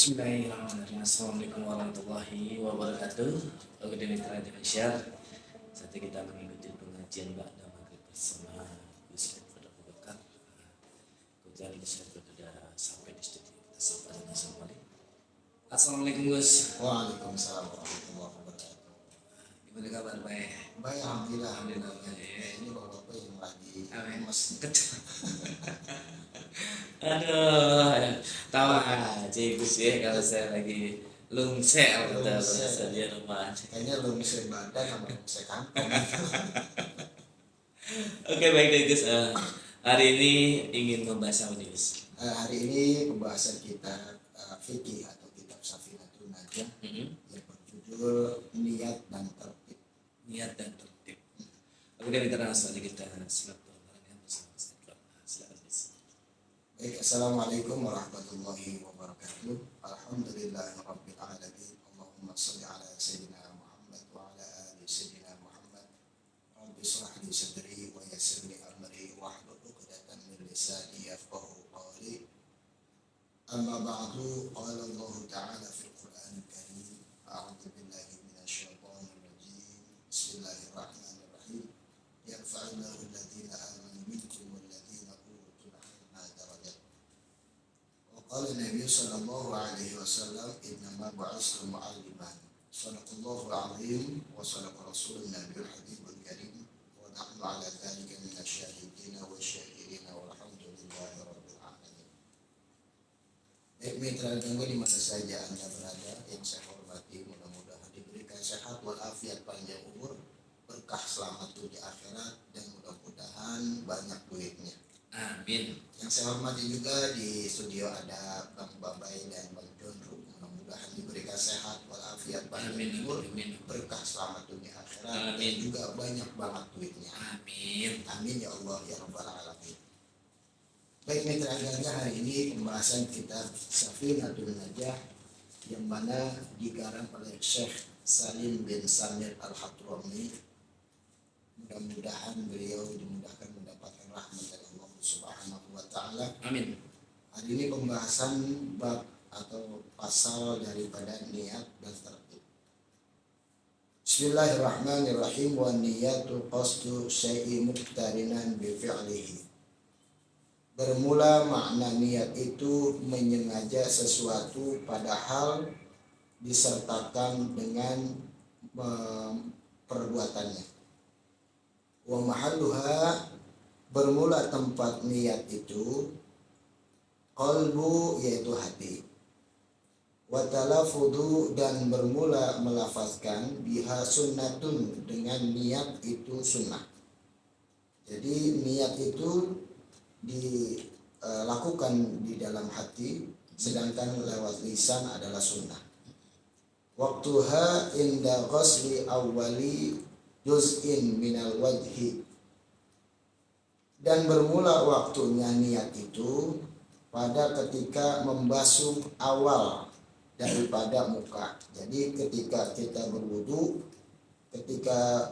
Bismillahirrahmanirrahim. Assalamualaikum warahmatullahi wabarakatuh. Oke, mitra Indonesia. Saat ini kita mengikuti pengajian Ba'da Maghrib bersama Gus Pada Abubakar. Kemudian saya sudah sampai di studio. Kita sapa dengan Assalamualaikum. Assalamualaikum Gus. Waalaikumsalam warahmatullahi wabarakatuh. Gimana kabar Pak? Baik, alhamdulillah. Alhamdulillah. Ini bapak yang lagi Mas. Aduh, tahu aja Gus ya kalau saya lagi lungsel kata bahasa dia rumah. Kayaknya lu bisa badan sama bisa kantong. Oke, baik deh Gus. Hari ini ingin membahas apa nih Gus? Hari ini pembahasan kita fikih atau kitab Safinatul Najah yang berjudul Niat dan Tertib. Niat dan tertib. Oke, dari kita langsung aja kita silaturahmi bersama Ustaz. Silakan Gus. Baik, assalamualaikum warahmatullahi wabarakatuh. Alhamdulillahirabbil alamin. Allahumma shalli ala sayyidina Muhammad wa ala ali sayyidina Muhammad. Rabbi shrah li sadri wa yassir li amri wahlul 'uqdatam min lisani yafqahu qawli. Amma ba'du, qala Allah ta'ala fil Qur'anil Karim. A'udzu billahi minasy syaithanir rajim. Bismillahirrahmanirrahim. Yarfa'illahu alladhina amanu minkum walladhina utul 'ilma darajat. Qala Nabi sallallahu alaihi wasallam, innama bu'ithtu mu'alliman. Shadaqallahu al-'azim wa shadaqa rasulun nabiyul habibul karim wa nahnu 'ala dhalika minasyahidin wa syahidin walhamdulillahi rabbil alamin. Baik mitra tunggu di mana saja Anda berada, yang saya hormati, mudah-mudahan diberikan sehat walafiat, panjang umur, berkah selamat di akhirat, dan mudah-mudahan banyak duitnya. Amin. Yang saya hormati juga di studio ada Bang Babai dan Bang Jondro, mudah-mudahan diberikan sehat walafiat, panjang umur, berkah selamat dunia akhirat, dan juga banyak banget duitnya. Amin. Amin ya Allah ya Rabbal alamin. Baik mitra agama, hari ini pembahasan kitab Safinatul Najah yang mana digarap oleh Syekh Salim bin Samir Al-Hadrami. Mudah-mudahan beliau dimudahkan mendapatkan rahmat dari Allah Subhanahu wa taala. Amin. Hari ini pembahasan bab atau pasal daripada niat dan tertib. Bismillahirrahmanirrahim. Wa niyatu qasdu syai'i muqtarinan bi fi'lihi. Bermula makna niat itu menyengaja sesuatu padahal disertakan dengan perbuatannya. Wa mahalluha, bermula tempat niat itu qalbu, yaitu hati. Wa talaffudu, dan bermula melafazkan biha sunnatun, dengan niat itu sunnah. Jadi niat itu dilakukan di dalam hati, sedangkan lewat lisan adalah sunnah. Waktuha inda ghusli awwali juz'in minal wajhi, dan bermula waktunya niat itu pada ketika membasuh awal daripada muka. Jadi ketika kita berwudu, ketika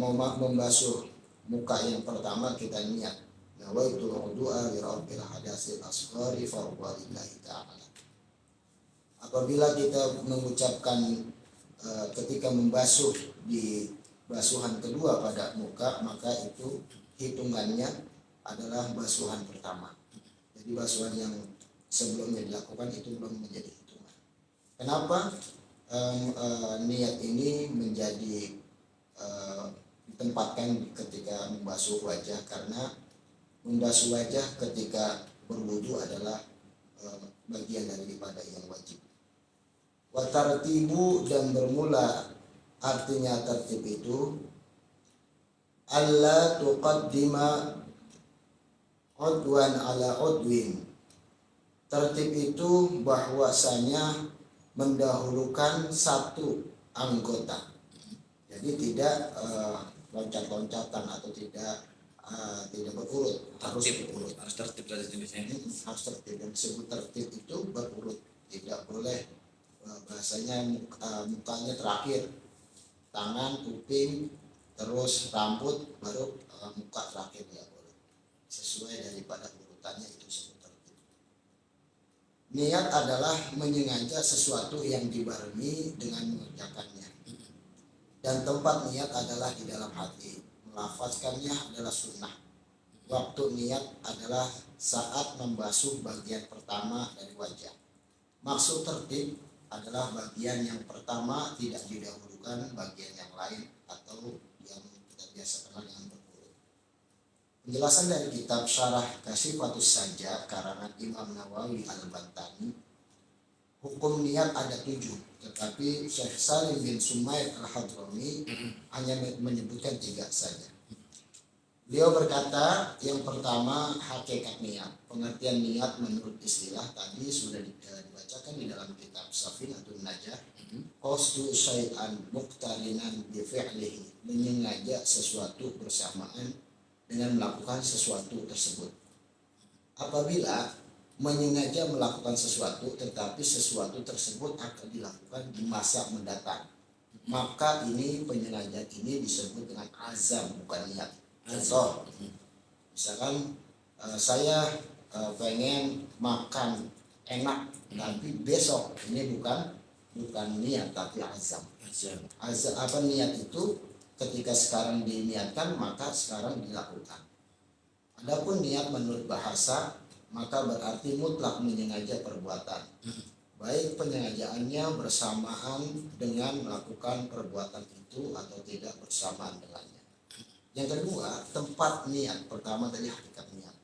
mau membasuh muka yang pertama kita niat nawaitul wudu'a li rabbil hadasil asghari fa huwa lillahi ta'ala. Apabila kita mengucapkan ketika membasuh di basuhan kedua pada muka, maka itu hitungannya adalah basuhan pertama. Jadi basuhan yang sebelumnya dilakukan itu belum menjadi hitungan. Kenapa niat ini menjadi ditempatkan ketika membasuh wajah? Karena membasuh wajah ketika berwudu adalah bagian dari ibadah yang wajib. Wa tartibu, dan bermula artinya tertib itu alla tuqaddima udwan ala udwin. Tertib itu bahwasanya mendahulukan satu anggota. Jadi tidak loncat-loncatan atau tidak berurut, harus berurut. Harus tertib dari jenisnya. Harus tertib, dan disebut tertib itu berurut. Tidak boleh bahasanya mukanya terakhir, tangan, kuping, terus rambut, baru muka terakhir, ya boleh. Sesuai daripada urutannya itu disebut tertib. Niat adalah menyengaja sesuatu yang dibarengi dengan mengerjakannya. Dan tempat niat adalah di dalam hati. Melafazkannya adalah sunnah. Waktu niat adalah saat membasuh bagian pertama dari wajah. Maksud tertib adalah bagian yang pertama tidak didahulukan bagian yang lain atau yang kita biasa kenal dengan berurut. Penjelasan dari kitab Syarah Kasifatus Saja karangan Imam Nawawi Al-Bantani. Hukum niat ada 7, tetapi Syekh Salim bin Sumair Al-Hadrami hanya menyebutkan 3 saja. Beliau berkata, yang pertama hakikat niat. Pengertian niat menurut istilah tadi sudah dibacakan di dalam kitab Safinatun Najah. Qasdu syai'an muqtarinan bi fi'lihi, menyengaja sesuatu bersamaan dengan melakukan sesuatu tersebut. Apabila menyengaja melakukan sesuatu tetapi sesuatu tersebut akan dilakukan di masa mendatang, maka ini penyengajaan ini disebut dengan azam, bukan niat. Contoh, misalkan saya pengen makan enak, tapi besok, ini bukan niat tapi azam. Azam apa niat itu? Ketika sekarang diniatkan maka sekarang dilakukan. Adapun niat menurut bahasa maka berarti mutlak menyengaja perbuatan, baik penyengajaannya bersamaan dengan melakukan perbuatan itu atau tidak bersamaan dengannya. Yang kedua, tempat niat. Pertama tadi hakikat niat.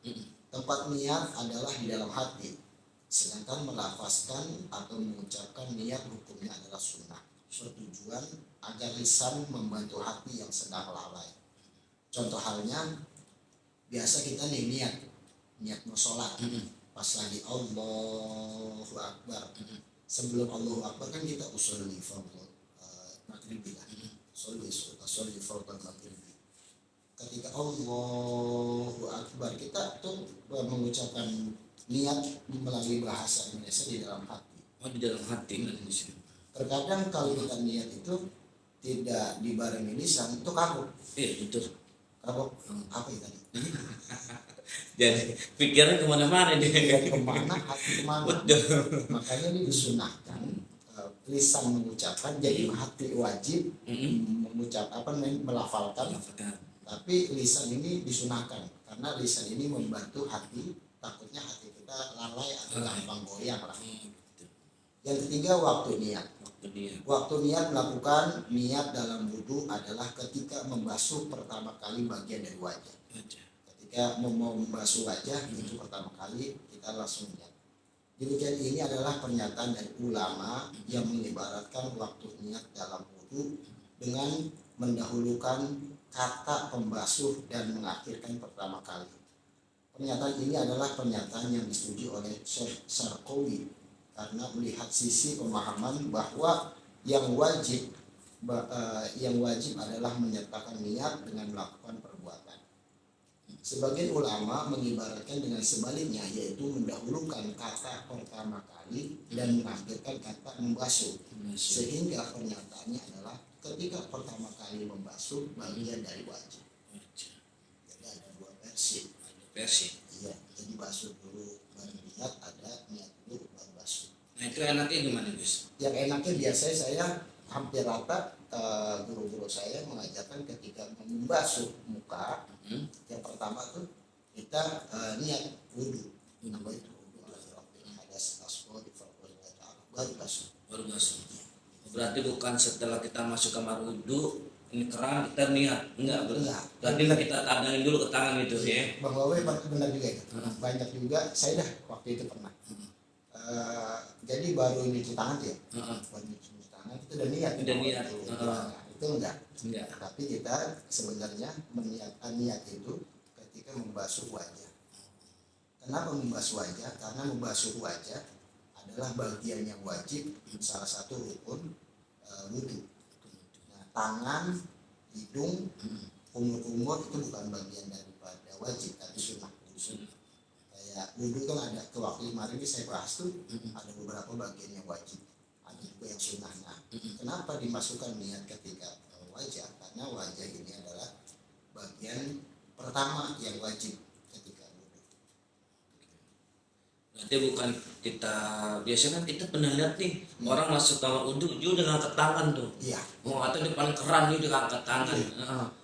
Tempat niat adalah di dalam hati, sedangkan melafazkan atau mengucapkan niat hukumnya adalah sunnah, bertujuan agar lisan membantu hati yang sedang lalai. Contoh halnya, biasa kita niat mau sholat, pas lagi Allahu Akbar, sebelum Allahu Akbar kan kita usolli fardhu maghrib lah, usolli fardhu maghrib. Ketika Allahu Akbar kita tuh mengucapkan niat melalui bahasa Indonesia di dalam hati. Oh, di dalam hati. Terkadang kalau kita niat itu tidak dibarengi lisan itu kabur. Betul. Kabur apa itu tadi? Jadi pikiran kemana-mana dia. Kemana, hati kemana. Makanya ini disunahkan lisan mengucapkan, jadi hati wajib mengucap melafalkan. Tapi lisan ini disunahkan karena lisan ini membantu hati, takutnya hati kita lalai atau gampang goyang lah. Yang ketiga, waktu niat. Waktu niat melakukan niat dalam wudu adalah ketika membasuh pertama kali bagian dari wajah. Ketika mau membasuh wajah itu pertama kali kita langsung niat. Demikian ini adalah pernyataan dari ulama yang mengibaratkan waktu niat dalam wudu dengan mendahulukan kata pembasuh dan mengakhirkan pertama kali. Pernyataan ini adalah pernyataan yang disetujui oleh Syekh Sarqawi karena melihat sisi pemahaman bahwa yang wajib adalah menyertakan niat dengan melakukan perbuatan. Sebagian ulama mengibaratkan dengan sebaliknya, yaitu mendahulukan kata pertama kali dan mengakhirkan kata membasuh. Sehingga pernyataannya adalah ketika pertama kali membasuh bagian dari wajah. Jadi ada 2 versi. Iya, jadi basuh dulu baru niat, ada niat dulu baru basuh. Nah itu enaknya gimana Gus? Yang enaknya biasanya saya hampir rata guru-guru saya mengajarkan ketika membasuh muka, yang pertama tuh kita niat wudu. Nama itu wudu baru basuh. Berarti bukan setelah kita masuk kamar wudu ini keran kita niat, enggak. Berarti kita tadangin dulu ke tangan gitu ya. Bang Wawe benar juga ya. Banyak juga saya dah waktu itu pernah. Jadi baru nyuci tangan ya. Baru nyuci tangan itu udah niat. Itu enggak. Tapi kita sebenarnya meniatkan niat itu ketika membasuh wajah. Kenapa membasuh wajah? Karena membasuh wajah adalah bagian yang wajib, salah satu rukun wudu. Nah, tangan, hidung, kumur-kumur itu bukan bagian daripada wajib, tapi sunnah. Kayak wudu kan ada ke waktu kemarin ini saya bahas tuh ada beberapa bagian yang wajib, ada juga yang sunnah. Nah, kenapa dimasukkan niat ketika wajah? Karena wajah ini adalah bagian pertama yang wajib ketika wudu. Berarti bukan kita, biasanya kan kita pernah lihat nih orang masuk kamar wudhu dia udah ngangkat tangan tuh. Iya. Oh, atau depan keran dia udah ngangkat tangan.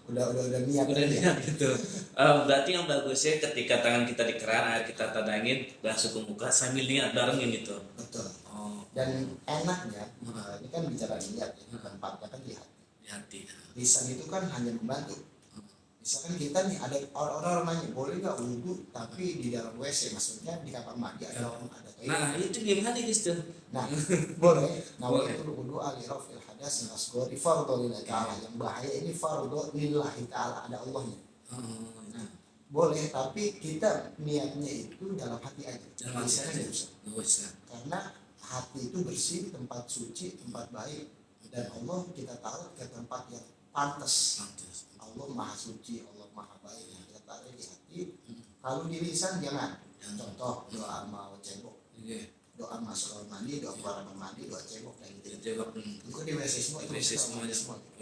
Udah niat Udah aja. lihat gitu. Berarti yang bagusnya ketika tangan kita di keran, air kita tadangin, langsung ke muka sambil niat barengin itu. Betul. Oh, Dan enaknya, ini kan bicara niat ya, tempatnya kan di hati. di hati. Lisan itu kan hanya membantu. Misalkan kita nih ada orang-orang nanya boleh nggak wudhu tapi di dalam WC, maksudnya di kamar mandi ada toilet. Nah, itu gimana guys tuh? Nah, boleh. Boleh. Itu wudhu alirafil hadas asghari fardhu lillahi ta'ala. Yang bahaya ini fardhu lillahi ta'ala, ada Allahnya. Nah, boleh, tapi kita niatnya itu dalam hati aja. Dalam hati Lisannya aja. nggak usah. Nggak usah. Karena hati itu bersih, tempat suci, tempat baik, dan Allah kita taruh ke tempat yang pantas. Pantes. Allah maha suci, Allah maha baik, yang kita taruh di hati. Kalau di lisan jangan. Contoh doa mau cebok, Iya. doa masuk kamar mandi, doa keluar kamar mandi, doa cebok kayak gitu. Jawab. Itu di WC semua, itu WC semuanya.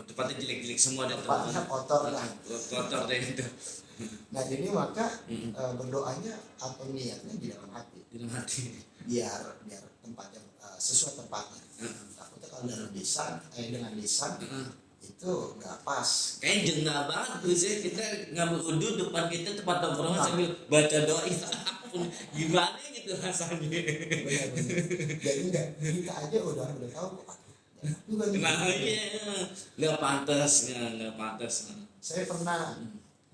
Tempatnya jelek-jelek semua deh. tempatnya kotor lah. Kotor deh itu. Nah jadi maka berdoanya atau niatnya di dalam hati, Di dalam hati. biar tempatnya sesuai tempatnya. Takutnya kalau dengan lisan itu nggak pas. Kayaknya jengah bagus ya, kita ngambil wudhu depan kita tempat nongkrong sambil baca doa itu apapun gimana gitu rasanya. Benar-benar. Jadi kita aja udah tahu kok. Juga nih. Nah iya, nggak pantas. Saya pernah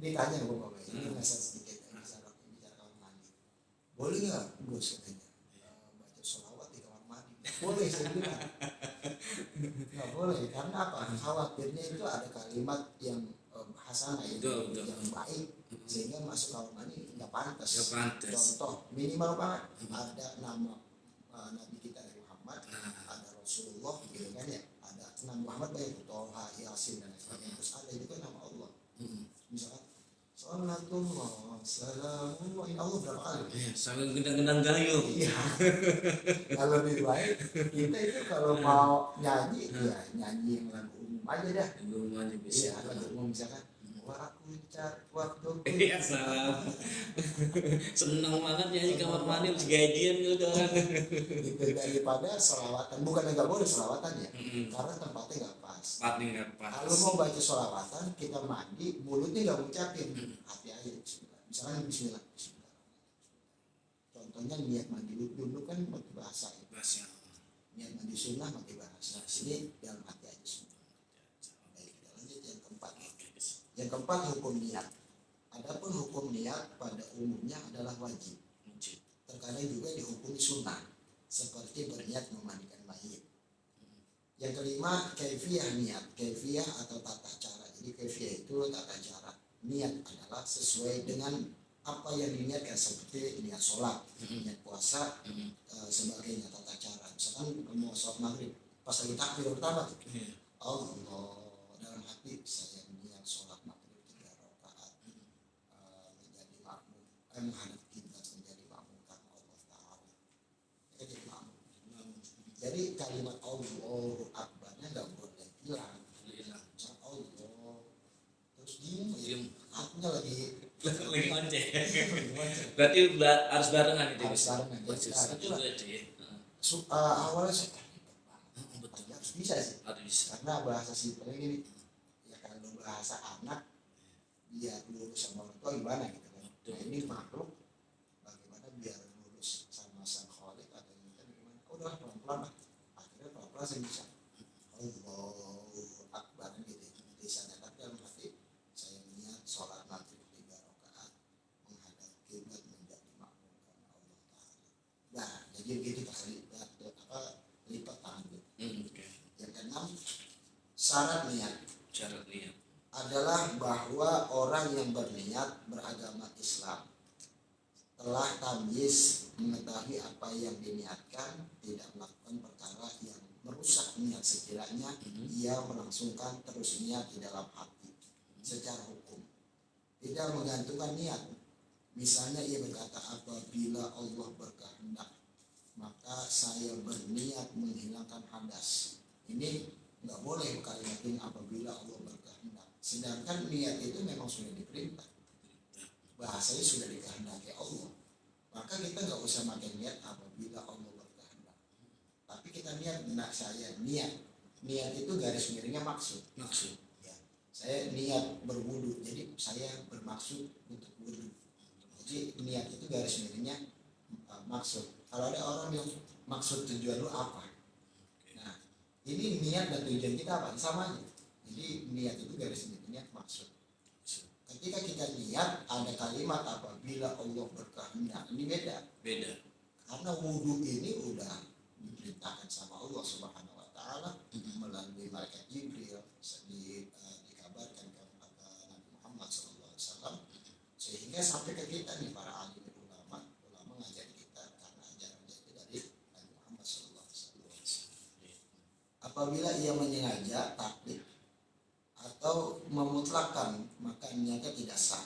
ditanya Bu Bapak, ini ngasih sedikit bicara kamar mandi. Boleh nggak Gus katanya baca sholawat di kamar mandi? Boleh, saya bilang. Nggak boleh, karena apa? Khawatirnya itu ada kalimat yang hasanah Betul. yang baik sehingga masuk kamar mandi nggak pantas. Nggak pantas. Contoh minimal banget ada nama Nabi kita Muhammad, ada Rasulullah gitu kan ya, ada nama Muhammad banyak, Toha, Yasin dan sebagainya. Terus ada juga nama Allah. Misalkan Salatullah, salamullah, ini Allah berapa kali? Iya, sambil gendang-gendang gayung. Iya. Kalau lebih baik kita itu kalau mau nyanyi ya nyanyi yang lagu umum aja dah. Belum aja bisa. Iya, lagu umum misalkan aku cat waktu Iya salam. Senang banget ya di kamar mandi harus gajian gitu orang. gitu, daripada selawatan. Bukan nggak boleh selawatan ya, karena tempatnya nggak pas. Tempatnya nggak pas. Kalau mau baca selawatan kita mandi mulutnya nggak ngucapin, hati aja Bismillah. Misalkan Bismillah. Contohnya niat mandi dulu kan pakai bahasa ya. Bahasa. Niat mandi sunnah pakai bahasa. Ini dalam hati aja semua. Baik, kita lanjut yang keempat. Yang keempat hukum niat. Adapun hukum niat pada umumnya adalah wajib. Terkadang juga dihukumi sunnah, seperti berniat memandikan mayit. Yang kelima, kaifiyah niat. Kaifiyah atau tata cara. Jadi kaifiyah itu tata cara. Niat adalah sesuai dengan apa yang diniatkan, seperti niat sholat, niat puasa, sebagainya tata cara. Misalkan mau sholat maghrib, pas lagi takbir pertama, Allah dalam hati saya niat sholat maghrib 3 rakaat menjadi makmum, menghadap kiblat menjadi makmum karena Allah Taala. Jadi makmum. Jadi kalimat Allahu Akbarnya nggak boleh hilang. Allah terus diem, akunya lagi ngoceh. Berarti harus barengan itu. Harus barengan. Susah Nah, juga sih. awalnya saya Betul. harus bisa sih, Harus bisa. karena bahasa simpelnya gini ya, kalau bahasa anak biar lurus sama orang tua gimana gitu kan. Nah ini makhluk bagaimana biar lurus sama sang Khalik atau gimana, udah pelan-pelan lah, akhirnya pelan-pelan saya bisa Allahu Akbar gitu lisannya, tapi dalam hati saya niat sholat maghrib 3 rakaat menghadap kiblat menjadi makmum karena Allah Taala. Nah jadi gitu lipat tangan gitu. Yang keenam, syarat niat Syarat niat. adalah bahwa orang yang berniat beragama Islam telah tamyiz, mengetahui apa yang diniatkan, tidak melakukan perkara yang merusak niat sekiranya ia melangsungkan terus niat di dalam hati secara hukum, tidak menggantungkan niat. Misalnya ia berkata, apabila Allah berkehendak maka saya berniat menghilangkan hadas. Ini nggak boleh kalimat ini, apabila Allah berkehendak. Sedangkan niat itu memang sudah diperintah, bahasanya sudah dikehendaki Allah. maka kita nggak usah pakai niat apabila Allah berkehendak. Tapi kita niat, saya niat itu garis miringnya maksud. Ya, saya niat berwudu, jadi saya bermaksud untuk wudu. Jadi niat itu garis miringnya maksud. Kalau ada orang yang maksud tujuan lu apa? Nah, ini niat dan tujuan kita apa? Sama aja. Jadi niat itu garis miringnya maksud. Ketika kita niat ada kalimat apabila Allah berkehendak, ini beda. Karena wudu ini udah diperintahkan sama Allah Subhanahu wa taala melalui malaikat Jibril, dikabarkan kepada Nabi Muhammad SAW, sehingga sampai ke kita nih para alim ulama ngajari kita karena ajaran itu dari Nabi Muhammad SAW. Apabila ia menyengaja taklid atau memutlakkan, maka niatnya tidak sah.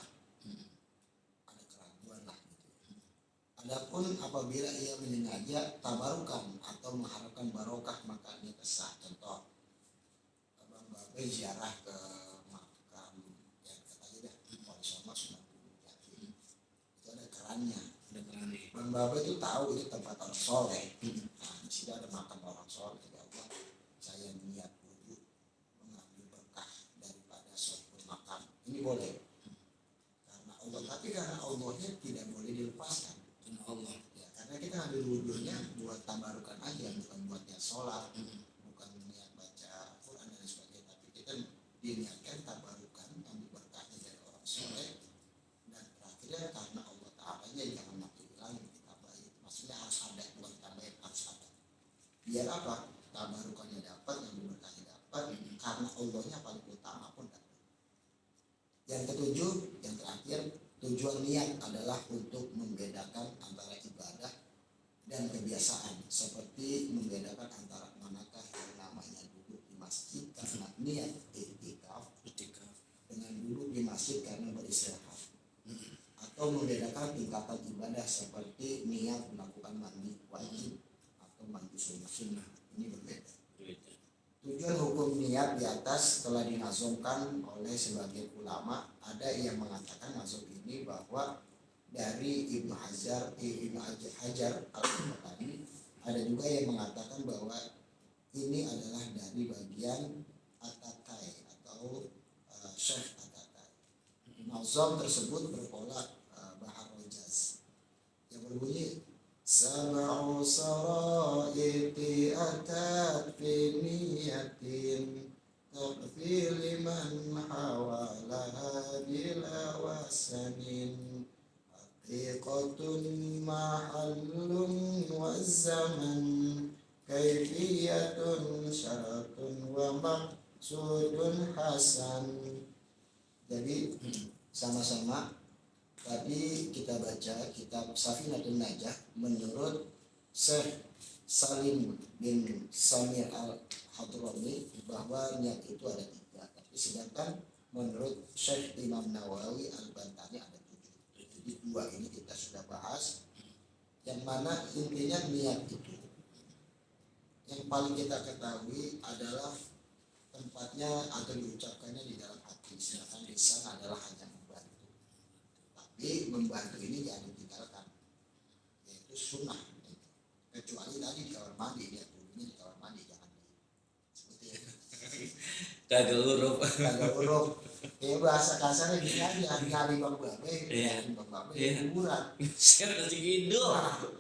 Ada keraguan lah gitu. Adapun apabila ia menyengaja tabarukan atau mengharapkan barokah, maka niatnya sah. Contoh, abang babe ziarah ke makam yang katanya dah Wali Songo Sunan Gunung Jati, itu ada kerannya. Bang babe itu tahu itu tempat orang soleh. Nah, di situ ada makam orang soleh. Ya Allah, saya niat ini boleh karena Allah, tapi karena Allahnya tidak boleh dilepaskan. Ya, karena kita ambil wudhunya buat tabarukan aja, bukan buat niat sholat, bukan niat baca Quran dan sebagainya, tapi kita diniatkan tabarukan, ambil berkahnya dari orang soleh, dan terakhirnya karena Allah Ta'alanya jangan makin lagi ditambahin. Maksudnya harus ada, bukan tambahin, harus ada. Biar apa? Tabarukannya dapat, ambil berkahnya dapat, karena Allahnya paling utama pun dapat. Yang ketujuh, yang terakhir, tujuan niat adalah untuk membedakan antara ibadah dan kebiasaan, seperti membedakan antara manakah yang namanya duduk di masjid karena niat i'tikaf dengan duduk di masjid karena beristirahat, atau membedakan tingkatan ibadah seperti niat melakukan mandi wajib atau mandi sunnah. Ini berbeda. Tujuan hukum niat di atas telah dinazumkan oleh sebagian ulama. Ada yang mengatakan mazhab ini bahwa dari Ibnu Hajar Al-Asqalani. Ada juga yang mengatakan bahwa ini adalah dari bagian Atakai atau Syekh Atakai. Nazam tersebut berpola Bahar Rojaz yang berbunyi Sab'u saraiti atat fi niyatin takfi liman hawalaha bila wasanin haqiqatun mahallun wa zaman kaifiyatun syaratun wa maksudun hasan. Jadi sama-sama tadi kita baca kitab Safinatun Najah menurut Syekh Salim bin Samir Al-Hadrami bahwa niat itu ada 3, tapi sedangkan menurut Syekh Imam Nawawi Al-Bantani ada 7. Jadi 2 ini kita sudah bahas, yang mana intinya niat itu yang paling kita ketahui adalah tempatnya atau diucapkannya di dalam hati, sedangkan lisan adalah hanya membantu. Tapi membantu ini jangan ditinggalkan, yaitu sunnah. Kecuali tadi di kamar mandi, lihat dulunya di kamar mandi, jangan seperti itu. Kagak huruf. Ya bahasa kasarnya gini aja, hari-hari bang babe, kuburan. Saya masih hidup.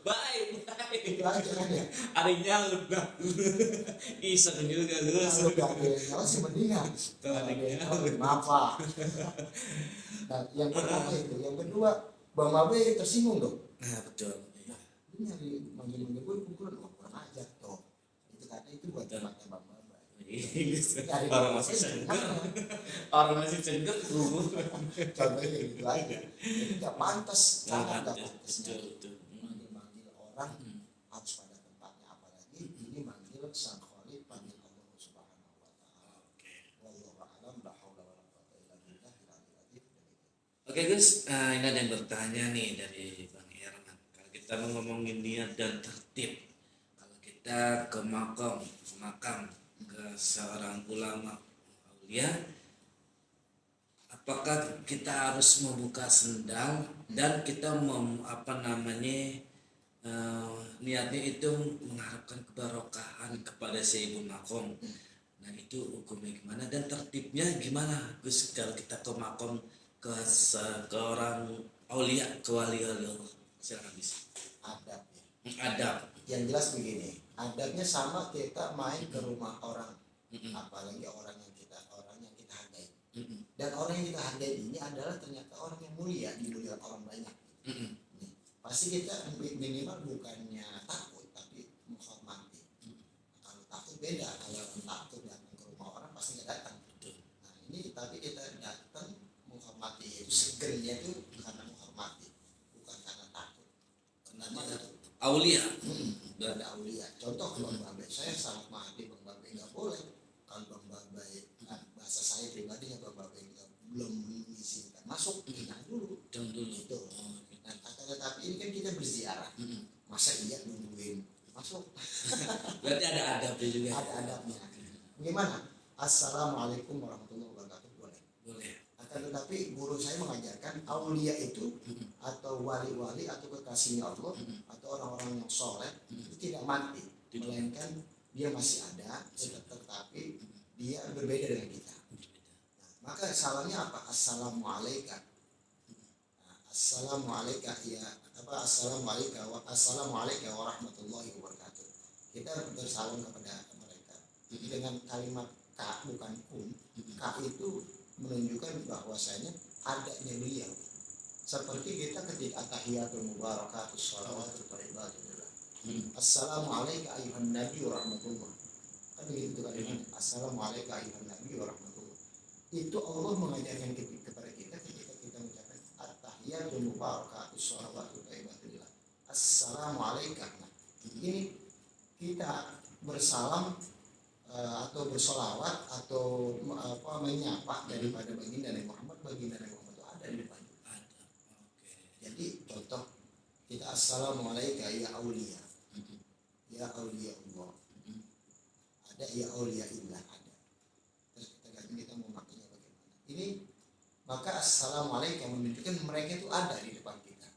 Bye. Itu aja kan ya. Ada yang nyaut bang. Iseng juga lu. Kalau gak ada yang nyawa sih mendingan. Kenapa? Nah, yang pertama itu, yang kedua, bang babe tersinggung dong. Nah betul. Ini nyari manggil-manggil gue kuburan, kurang ajar toh. Itu karena itu buat tempatnya bang babe. Orang masih cengker Contohnya gitu aja. Jadi gak pantas, sangat gak pantas. Manggil orang harus pada tempatnya, apalagi ini manggil sang Khalid, panggil Allah Subhanahu wa taala. Wallahu a'lam, la haula wala quwwata illa billah. Oke guys, ini ada yang bertanya nih dari Bang Herman. Kalau kita mau ngomongin niat dan tertib, kalau kita ke makam ke seorang ulama aulia, apakah kita harus membuka sendal dan kita niatnya itu mengharapkan kebarokahan kepada si ibu makom. Nah itu hukumnya gimana dan tertibnya gimana Gus kalau kita ke makom ke orang aulia ke wali Allah, silakan Gus. Adab ya. Adab. Yang jelas begini, adabnya sama kita main ke rumah orang, apalagi orang yang kita hargai. Dan orang yang kita hargai ini adalah ternyata orang yang mulia, dimuliakan orang banyak. Pasti kita minimal bukannya takut tapi menghormati. Kalau takut beda, kalau takut datang ke rumah orang pasti nggak datang. Nah ini tapi kita datang menghormati, itu segernya itu karena menghormati, bukan karena takut. Karena itu Aulia. ada aulia. Contoh Bang Babe, saya sangat menghormati Bang Babe, nggak boleh kalau Bang Babe, bahasa saya pribadi ya Bang Babe belum mengizinkan masuk, kita dulu. Itu. Nah, tetapi ini kan kita berziarah, masa iya nungguin masuk? Berarti ada adabnya juga. Ada adabnya. Bagaimana? Assalamualaikum warahmatullahi wabarakatuh, boleh. Akan tetapi guru saya mengajarkan aulia itu atau wali-wali atau kekasihnya Allah atau orang-orang yang soleh itu tidak mati, melainkan dia masih ada, tetapi dia berbeda dengan kita. Nah, maka salamnya apa? Assalamualaikum. Assalamualaikum warahmatullahi wabarakatuh. Kita bersalam kepada mereka dengan kalimat ka, bukan kum. Ka itu menunjukkan bahwasanya adanya beliau. Seperti kita ketika tahiyatul mubarakatus shalawatu thayyibatullah. Assalamualaikum ayuhan nabi warahmatullah. Kan begitu kalimatnya. Assalamualaikum ayuhan nabi warahmatullah. Itu Allah mengajarkan kepada kita ketika kita mengucapkan at-tahiyatul mubarakatus shalawatu thayyibatullah. Assalamualaikum. Ini kita bersalam atau bersolawat atau menyapa daripada baginda Nabi Muhammad itu ada di depan. Jadi contoh kita assalamualaikum ya aulia, ya aulia Allah, ada ya aulia illah ada. Terus tergantung kita mau maknanya bagaimana. Ini maka assalamualaikum menunjukkan mereka itu ada di depan kita.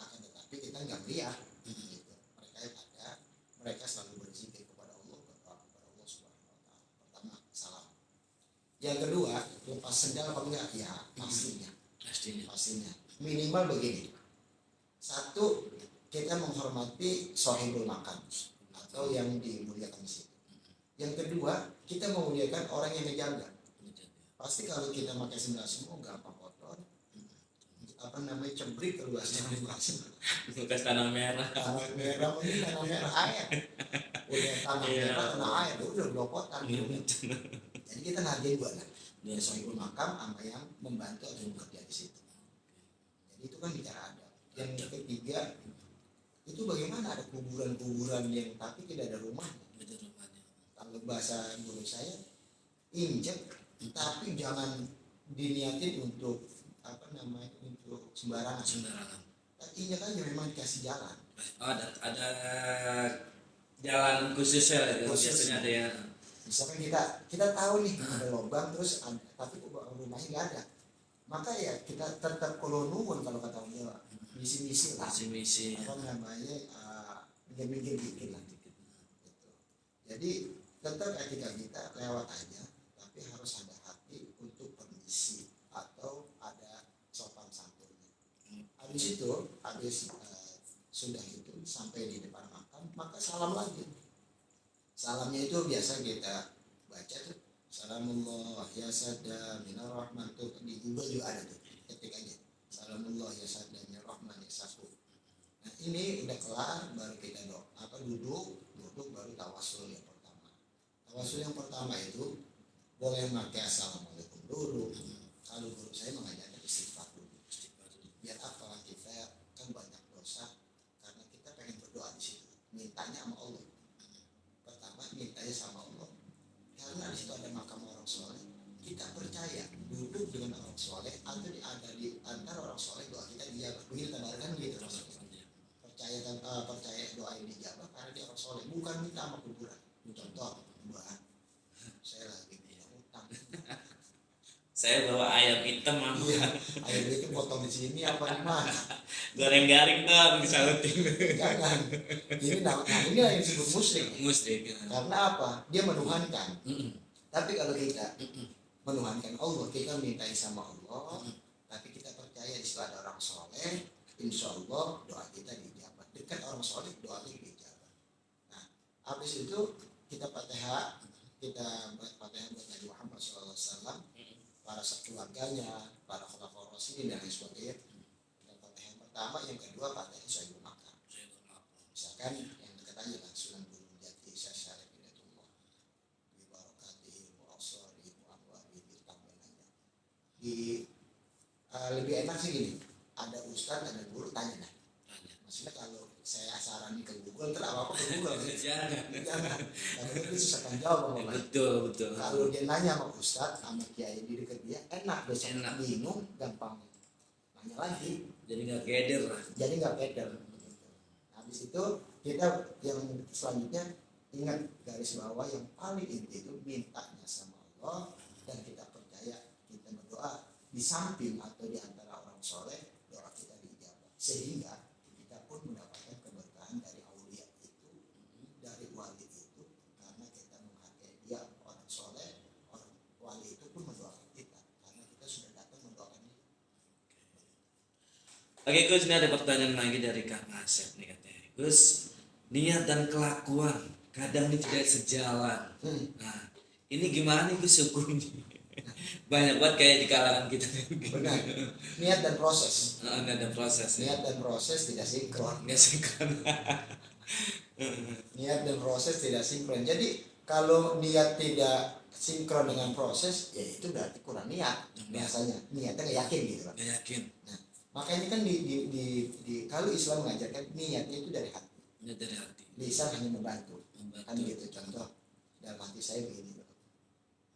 Akan tetapi kita nggak melihat. Gitu. Mereka ada, mereka selalu berzikir kepada Allah Subhanahu Wa Taala. Pertama salam. Yang kedua lepas sendal apa enggak? Ya pastinya. Minimal begini. Satu, kita menghormati sahibul makan atau yang dimuliakan di situ. Yang kedua, kita memuliakan orang yang menjaga. Pasti kalau kita pakai sendal semua gampang kotor. Cebrik keluar Bekas tanah merah. Tanah merah air. Udah tanah merah kena air, udah blokotan. Jadi kita hargai dua lah. Ya sahibul makam sama yang membantu atau bekerja di situ. Jadi itu kan bicara ada. Yang ketiga itu bagaimana ada kuburan-kuburan yang tapi tidak ada rumahnya. Kalau bahasa guru saya injek tapi jangan diniatin untuk untuk sembarangan. Injek aja memang dikasih jalan. Ada jalan khususnya biasanya ada ya. Misalkan kita tahu nih ada lubang terus tapi rumahnya nggak ada, maka ya kita tetap kolonun kalau kata orang Jawa misi lah, minggir dikit lah gitu. Jadi tetap etika kita lewat aja, tapi harus ada hati untuk permisi atau ada sopan santunnya. Habis sudah itu sampai di depan makam, maka salam lagi. Salamnya itu biasa kita baca tuh, salamullah ya sadda minar rahman tuh di Google juga ada tuh, ketik aja salamullah ya sadda minar rahman ya saku. Nah ini udah kelar baru kita duduk baru tawasul yang pertama. Tawasul yang pertama itu boleh pakai assalamualaikum dulu. Kalau guru saya mengajarkan istighfar dulu. Biar apa? Kita kan banyak dosa karena kita pengen berdoa di situ, mintanya sama Allah. Mintanya sama Allah karena di situ ada makam orang soleh. Kita percaya duduk dengan orang soleh atau ada di antara orang soleh doa kita dijawab. Begitu tabarkan gitu. Percaya doa ini dijawab karena dia orang soleh, bukan minta sama kuburan. Contoh, Mbak, saya lagi punya utang Saya bawa ayam hitam mama. Iya, ayam itu potong di sini apa di mana? Goreng garing dong disautin. Jangan. Ini yang disebut musyrik. Musrik. Karena apa? Dia menuhankan. Mm-mm. Tapi kalau kita Mm-mm. menuhankan Allah, kita mintai sama Allah, tapi kita percaya di situ ada orang soleh, insya Allah doa kita dijawab. Dekat orang soleh, doa kita dijawab. Nah, habis itu kita Fatihah, kita buat Fatihah buat Nabi Muhammad SAW, para keluarganya, para khulafaur rasyidin dan lain sebagainya. Dan Fatihah yang pertama, yang kedua Fatihah Sahibul Makkah. Misalkan yang dekat aja lah, Sunan Gunung Jati, Syarif Hidayatullah, bi barakatihi wa asarihi wa anwarihi bitambananya. Lebih enak sih gini, ada ustaz, ada guru, tanya nah. Maksudnya kalau saya saranin ke Google, ntar apa-apa ke Google. Jangan. Jangan, karena itu susahkan jawab sama Pak. Betul. Kalau dia nanya sama ustaz, sama kiai di dekat dia, enak, besok Enak. bingung, gampang nanya lagi, Jadi nggak keder. jadi nggak peder. Habis itu kita yang selanjutnya ingat garis bawah yang paling inti itu mintanya sama Allah, dan kita percaya kita berdoa di samping atau di antara orang soleh, doa kita dijawab, sehingga kita pun mendapatkan keberkahan dari aulia itu, dari wali itu, karena kita menghargai dia orang soleh. Orang wali itu pun mendoakan kita karena kita sudah datang mendoakan dia. Oke Gus, ini ada pertanyaan lagi dari Kak Asep nih katanya. Gus, niat dan kelakuan kadang ini tidak sejalan. Nah, ini gimana Gus hukumnya? Banyak banget kayak di kalangan kita. Benar, niat dan proses. Nggak ada proses. Niat dan proses tidak sinkron. Nggak sinkron. Niat dan proses tidak sinkron. Jadi kalau niat tidak sinkron dengan proses, ya itu berarti kurang niat. Biasanya niatnya nggak yakin gitu kan. Nggak yakin. Nah, makanya kan kalau Islam mengajarkan niatnya itu dari hati. Niat dari hati. Lisan hanya membantu. Kan Membantu. gitu, contoh dalam hati saya begini loh.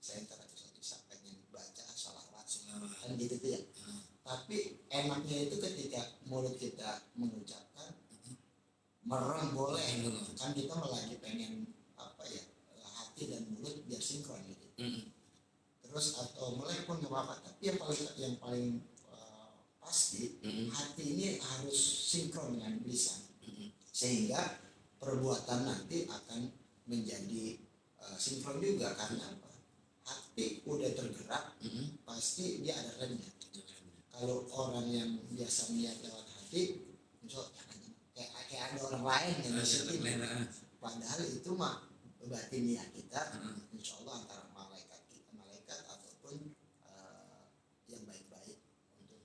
Saya ntar ada suatu saat pengen baca salawat, kan gitu tuh ya. Tapi enaknya itu ketika mulut kita mengucapkan, merem boleh, kan kita lagi pengen apa ya, hati dan mulut biar sinkron gitu. Terus atau melek pun nggak apa-apa, tapi yang paling pasti hati ini harus sinkron dengan lisan, sehingga perbuatan nanti akan menjadi sinkron juga. Karena apa? Hati udah tergerak, pasti dia ada remnya. Kalau orang yang biasa niat lewat hati, kayak ada orang lain yang bisikin. Padahal itu mah berarti niat kita, insya Allah antara malaikat ataupun yang baik-baik untuk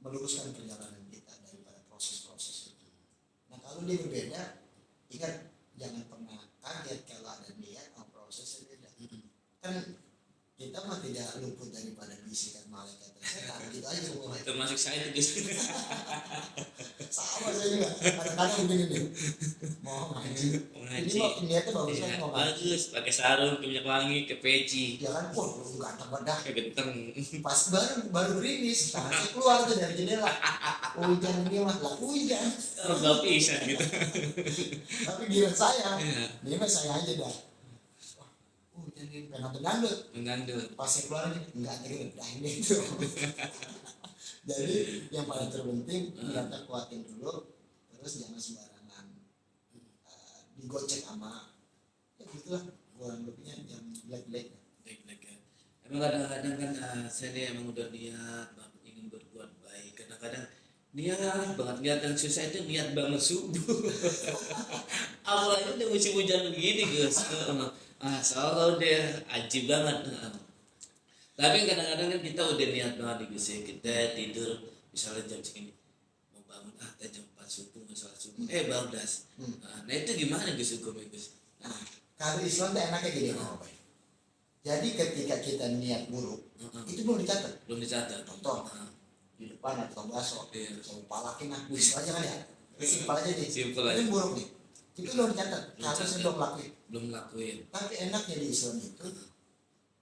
meluruskan perjalanan kita daripada proses-proses itu. Nah kalau dia berbeda, ingat jangan pernah kaget kalau ada niat atau prosesnya beda. Kan kita mah tidak luput daripada bisikan malaikat dan setan, gitu aja mulai. Termasuk saya itu Gus. Sama saya juga, kadang-kadang begini nih, mau ngaji, ini mau niatnya bagus kan, mau ngaji, Bagus, pakai sarung, ke minyak wangi, ke peci. ya kan, wah ganteng banget. Kayak genteng. Pas baru gerimis, tangannya keluar tuh dari jendela, hujan ini mah lah hujan. Nggak bisa gitu. Tapi giliran saya, Iya. ini mah saya aja dah. Hujan ini pengen nonton dangdut, Menggandul. pas saya keluar ini enggak ngeredahin itu. Jadi yang paling terpenting niatnya kuatin dulu, terus jangan sembarangan digocek sama ya gitulah, kurang lebihnya yang black-black. Baik-baik ya. Emang kadang-kadang kan saya nih emang udah niat banget ingin berbuat baik. Kadang-kadang niat banget, niat yang susah itu niat banget subuh. Awalnya udah musim hujan begini Gus. Soalnya udah ajib banget. Tapi kadang-kadang kan kita udah niat banget nih Gus ya. Kita tidur misalnya jam segini mau bangun jam 4 subuh mau sholat subuh. Bablas. Nah itu gimana Gus hukumnya Gus? Nah, kalau Islam tuh enaknya gini, Pak. Jadi ketika kita niat buruk, itu belum dicatat. Belum dicatat. Contoh, di depan ada tukang bakso, Iya. saya palakin lah, bisa aja kan ya. Simpel aja nih. Simpel aja. Itu buruk nih. Itu belum dicatat, Belum harusnya dicatat. belum lakuin. Belum lakuin. Tapi enaknya di Islam itu,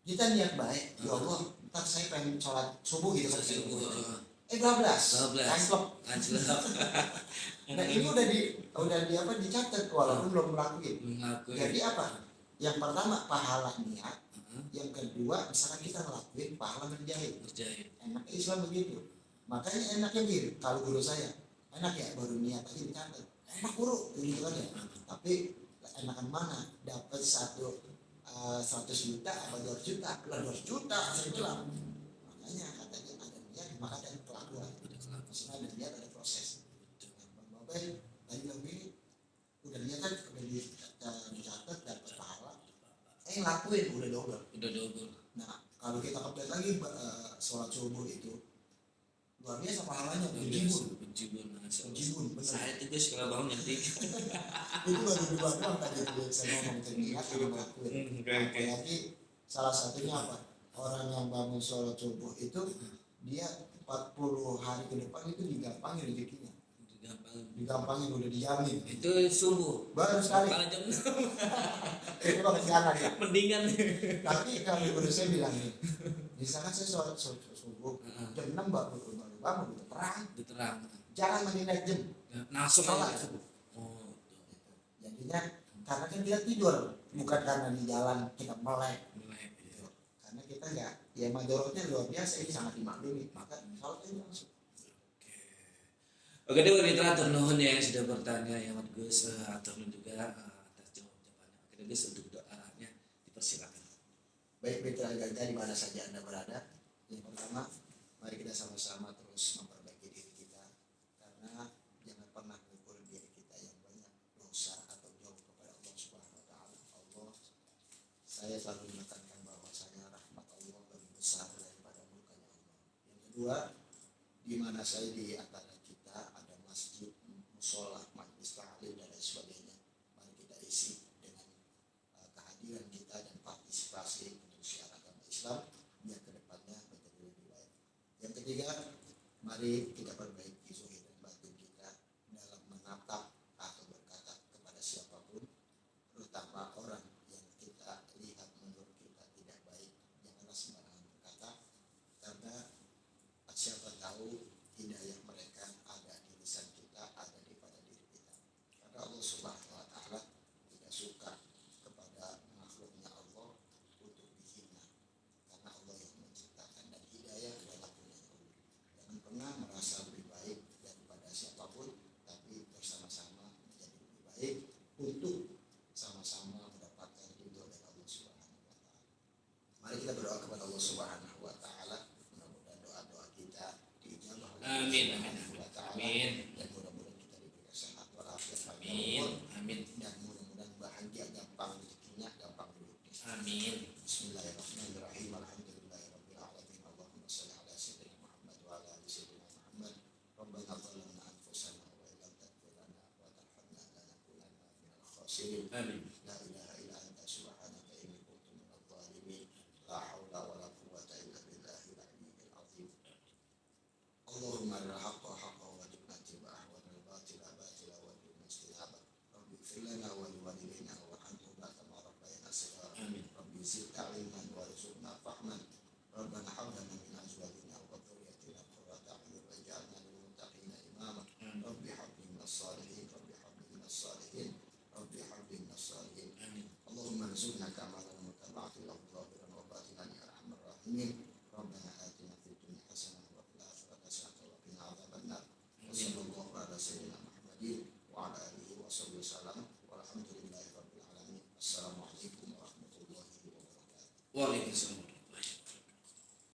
kita niat baik, ya Allah, ntar saya pengen sholat subuh gitu kan. Bablas. Anjlok. Nah ini udah di apa dicatat walaupun belum melakuin. Jadi apa? Yang pertama pahala niat, Yang kedua, misalkan kita ngelakuin pahala ngerjain. Enak Islam begitu. Makanya enaknya gitu. Kalau guru saya, enak ya baru niat aja dicatat. Enak guru, gitu kan ya. Tapi enakan mana? Dapat 100 juta atau 200 juta, 200 juta saya bilang. Makanya katanya ada niat, maka ada kelakuan. Maksudnya ada niat, ada proses. Bapak tadi bilang begini, udah niat kan, udah dicatat dapat pahala. Lakuin udah double. Nah kalau kita update lagi sholat subuh itu luar biasa pahalanya, bejibun bener. Saya juga kalau bangun ngerti. Itu baru dua doang tadi yang saya ngomong terlihat sama ngelakuin. Apalagi salah satunya apa, orang yang bangun sholat subuh itu dia 40 hari ke depan itu digampangin rezekinya, digampangin udah dijamin. Itu subuh baru sekali jam itu bakal jalan ya. mendingan. Tapi kalau guru saya bilang nih, misalkan saya sholat subuh jam 6 baru bangun udah terang, jangan menilai jam langsung sholat aja. subuh. Jadinya karena kan kita tidur, bukan karena di jalan kita melek. Karena kita enggak, ya madorotnya luar biasa, ini sangat dimaklumi, maka sholat itu langsung. Oke, deh mitra nuhun yang sudah bertanya ya Mas Gus, atau juga atas jawabannya. Oke Gus, untuk doanya dipersilakan. Baik mitra Gajah di mana saja Anda berada, yang pertama mari kita sama-sama terus memperbaiki diri kita, karena jangan pernah mengukur diri kita yang banyak dosa atau jauh kepada Allah Subhanahu wa taala. Saya selalu menekankan bahwa saya rahmat Allah lebih besar daripada murkanya Allah. Yang kedua, di mana saya di antara kita ada masjid, musola, majlis taklim dan lain sebagainya, mari kita isi dengan kehadiran kita dan partisipasi untuk syiar agama Islam biar kedepannya menjadi lebih baik. Yang ketiga, mari kita perbaiki zahir dan batin kita dalam menatap atau berkata kepada siapapun, terutama orang yang kita lihat menurut kita tidak baik. Janganlah sembarangan berkata, karena siapa tahu hidayah mereka ada di lisan kita, ada di pada diri kita. Karena Allah Subhanahu wa taala tidak suka kepada makhluknya Allah untuk dihina. Karena Allah yang menciptakan dan hidayah adalah punya Allah. Jangan pernah merasa lebih baik daripada siapapun, tapi bersama-sama menjadi lebih baik untuk sama-sama mendapatkan ridho dari Allah Subhanahu wa taala. Mari kita berdoa kepada Allah Subhanahu wa taala. Amin. Dan mudah-mudahan kita diberikan sehat walafiat. Amin. Dan mudah-mudahan bahagia, gampang rezekinya, gampang hidupnya. Amin. Bismillahirrahmanirrahim. Alhamdulillahirabbil alamin. Allahumma shalli ala sayyidina Muhammad wa ala ali sayyidina Muhammad. Rabbana zalamna anfusana wa illam taghfir lana wa tarhamna lanakunanna minal khasirin. Amin. La ilaha illa anta subhanaka inni kuntu minadh dhalimin. La haula wa la quwwata illa billahil aliyyil azim. Allahumma arham